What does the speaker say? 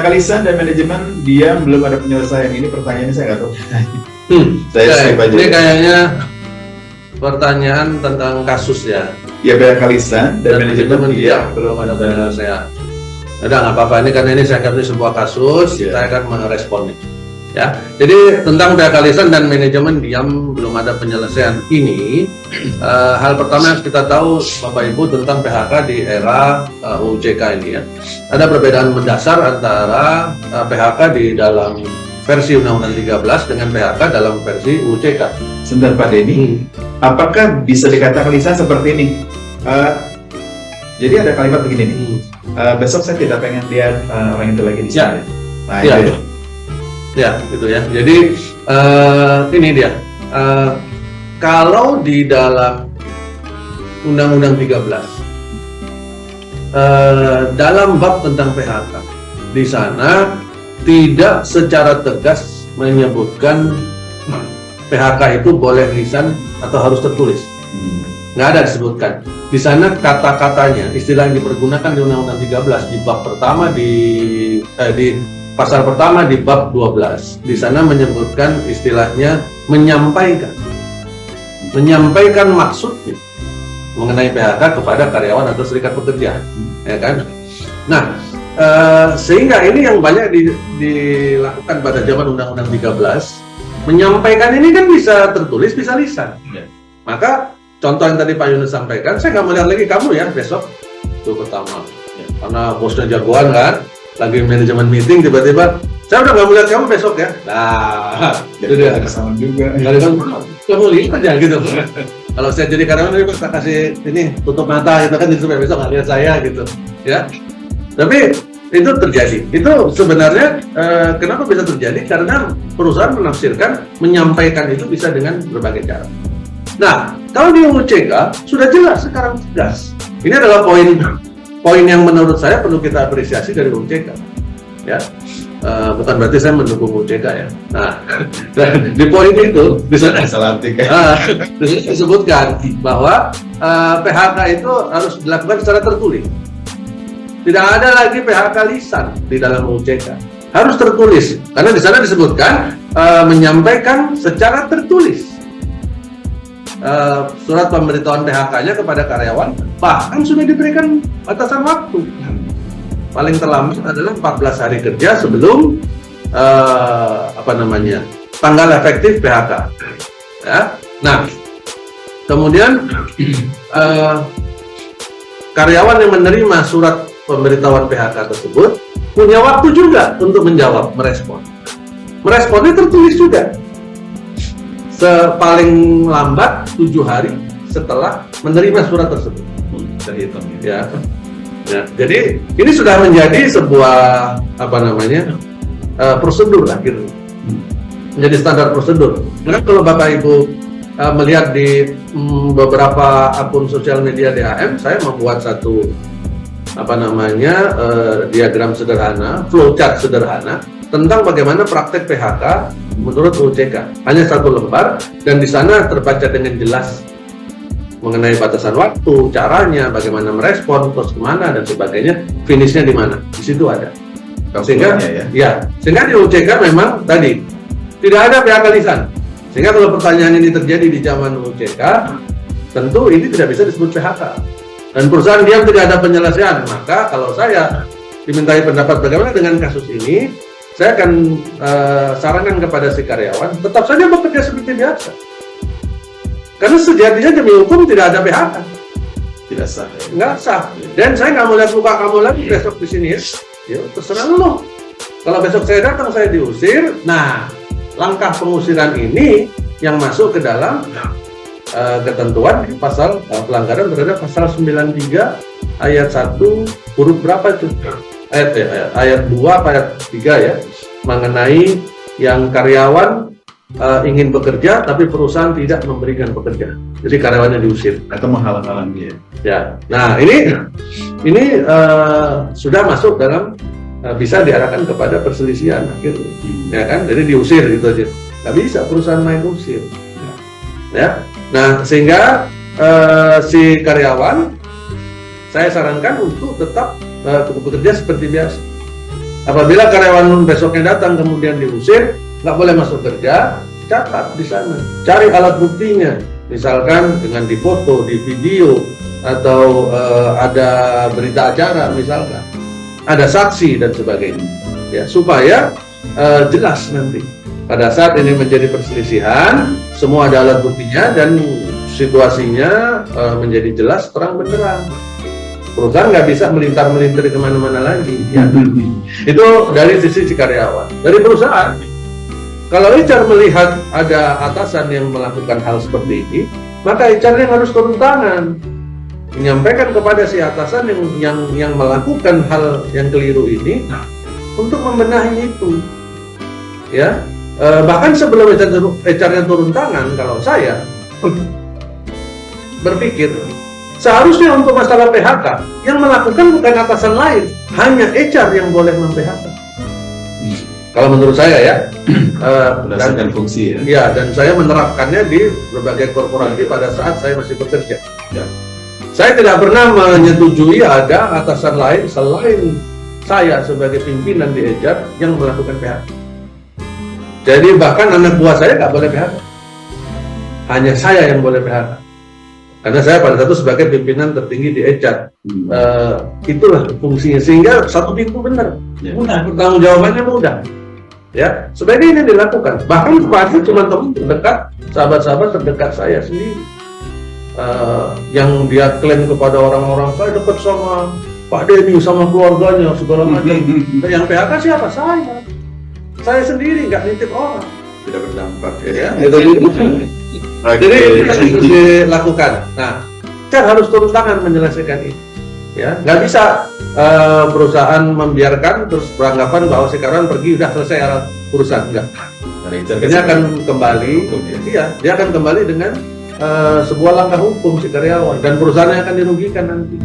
PHK lisan dan manajemen diam belum ada penyelesaian. Ini pertanyaannya saya nggak tahu. Saya skip aja. Ini kayaknya pertanyaan tentang kasus ya. Ya, PHK lisan dan manajemen diam belum ada penyelesaian. Udah nggak apa-apa, ini karena ini saya anggap ini sebuah kasus, saya akan meresponnya. Ya, jadi tentang PHK lisan dan manajemen diam belum ada penyelesaian ini, hal pertama yang kita tahu Bapak Ibu tentang PHK di era UJK ini ya, ada perbedaan mendasar antara PHK di dalam versi Undang-Undang 13 dengan PHK dalam versi UJK. Sebentar Pak Denny, apakah bisa dikatakan lisan seperti ini? Jadi ada kalimat begini nih, besok saya tidak pengen lihat orang itu lagi di sini. Nah, ya. itu. Ya, gitu ya. Jadi ini dia. Kalau di dalam Undang-Undang 13 dalam bab tentang PHK, di sana tidak secara tegas menyebutkan PHK itu boleh lisan atau harus tertulis. Nggak ada disebutkan. Di sana kata-katanya, istilah yang dipergunakan di Undang-Undang 13 di bab pertama di pasal pertama di bab 12, di sana menyebutkan istilahnya menyampaikan maksudnya mengenai PHK kepada karyawan atau serikat pekerja, ya kan? Nah, sehingga ini yang banyak dilakukan pada zaman Undang-Undang 13, menyampaikan ini kan bisa tertulis, bisa lisan. Maka contoh yang tadi Pak Yunus sampaikan, saya nggak melihat lagi kamu ya besok, itu pertama, karena bosnya jagoan kan. Lagi manajemen meeting tiba-tiba saya udah nggak melihat kamu besok ya. Nah, itu dia sama juga. Kamu lihat aja gitu. Kalau saya jadi karyawan ini kita kasih ini tutup mata gitu kan supaya besok nggak lihat saya gitu, ya. Tapi itu terjadi. Itu sebenarnya kenapa bisa terjadi? Karena perusahaan menafsirkan menyampaikan itu bisa dengan berbagai cara. Nah, kalau di UJK sudah jelas sekarang tegas. Ini adalah poin yang menurut saya perlu kita apresiasi dari UJK, ya. Bukan berarti saya mendukung UJK ya. Nah, di poin itu bisa disebutkan bahwa PHK itu harus dilakukan secara tertulis. Tidak ada lagi PHK lisan di dalam UJK, harus tertulis karena di sana disebutkan menyampaikan secara tertulis. Surat pemberitahuan PHK-nya kepada karyawan bahkan sudah diberikan batasan waktu. Paling terlambat adalah 14 hari kerja sebelum tanggal efektif PHK. Ya. Nah, kemudian karyawan yang menerima surat pemberitahuan PHK tersebut punya waktu juga untuk menjawab, merespon. Meresponnya tertulis juga. Paling lambat 7 hari setelah menerima surat tersebut. Terhitung ya. Ya, jadi ini sudah menjadi sebuah prosedur lah gitu. Menjadi standar prosedur. Karena kalau Bapak Ibu melihat di beberapa akun sosial media DHM, saya membuat satu diagram sederhana, flowchart sederhana tentang bagaimana praktek PHK menurut UJK. Hanya satu lembar dan di sana terbaca dengan jelas mengenai batasan waktu, caranya, bagaimana merespon, terus kemana dan sebagainya, finishnya di mana. Di situ ada. Sehingga sehingga di UJK memang tadi tidak ada PHK lisan. Sehingga kalau pertanyaan ini terjadi di zaman UJK, tentu ini tidak bisa disebut PHK. Dan perusahaan diam tidak ada penyelesaian. Maka kalau saya dimintai pendapat bagaimana dengan kasus ini, saya akan sarankan kepada si karyawan tetap saja bekerja seperti biasa. Karena sejatinya demi hukum tidak ada PHK. Tidak sah. Nggak sah. Dan saya nggak mau lihat muka kamu lagi besok di sini. Ya, terserah lo. Kalau besok saya datang saya diusir. Nah, langkah pengusiran ini yang masuk ke dalam ketentuan pasal pelanggaran terhadap pasal 93 ayat 1 huruf berapa itu? Ayat 2 ayat 3 ya, mengenai yang karyawan ingin bekerja tapi perusahaan tidak memberikan pekerja, jadi karyawannya diusir atau menghalang-halangi dia. Ya, nah ini sudah masuk dalam bisa diarahkan kepada perselisihan akhir, ya kan? Jadi diusir gitu aja, nggak bisa perusahaan main usir, ya. Nah sehingga si karyawan saya sarankan untuk tetap bekerja seperti biasa. Apabila karyawan besoknya datang kemudian diusir, nggak boleh masuk kerja, catat di sana, cari alat buktinya, misalkan dengan difoto, di video, atau ada berita acara misalkan, ada saksi dan sebagainya, ya supaya jelas nanti pada saat ini menjadi perselisihan, semua ada alat buktinya dan situasinya menjadi jelas terang benderang. Perusahaan nggak bisa melintar-melintir kemana-mana lagi. Ya. Itu dari sisi si karyawan. Dari perusahaan, kalau HR melihat ada atasan yang melakukan hal seperti ini, maka HR-nya harus turun tangan, menyampaikan kepada si atasan yang melakukan hal yang keliru ini untuk membenahi itu. Ya, bahkan sebelum HR-nya turun tangan, kalau saya berpikir, seharusnya untuk masalah PHK yang melakukan bukan atasan lain, hanya HR yang boleh mem-PHK. Kalau menurut saya ya, berdasarkan fungsi ya. Ya, dan saya menerapkannya di berbagai korporasi pada saat saya masih bekerja. Ya. Saya tidak pernah menyetujui ada atasan lain selain saya sebagai pimpinan di HR yang melakukan PHK. Jadi bahkan anak buah saya nggak boleh PHK, hanya saya yang boleh PHK. Karena saya pada saat itu sebagai pimpinan tertinggi di HR, itulah fungsinya, sehingga satu pintu benar, mudah, pertanggung jawabannya mudah, ya. Sebaiknya ini dilakukan, bahkan kepada teman-teman terdekat, sahabat-sahabat terdekat saya sendiri, yang dia klaim kepada orang-orang, saya dekat sama Pak Denny, sama keluarganya, segala macam. Yang PHK siapa? Saya sendiri, nggak nitip orang. Tidak berdampak ya. Jadi itu harus dilakukan. Nah, HR harus turun tangan menyelesaikan ini. Ya, nggak bisa perusahaan membiarkan terus beranggapan bahwa sekarang pergi udah selesai urusan, enggak. Dia akan kembali, dia akan kembali dengan sebuah langkah hukum si karyawan dan perusahaannya akan dirugikan nanti.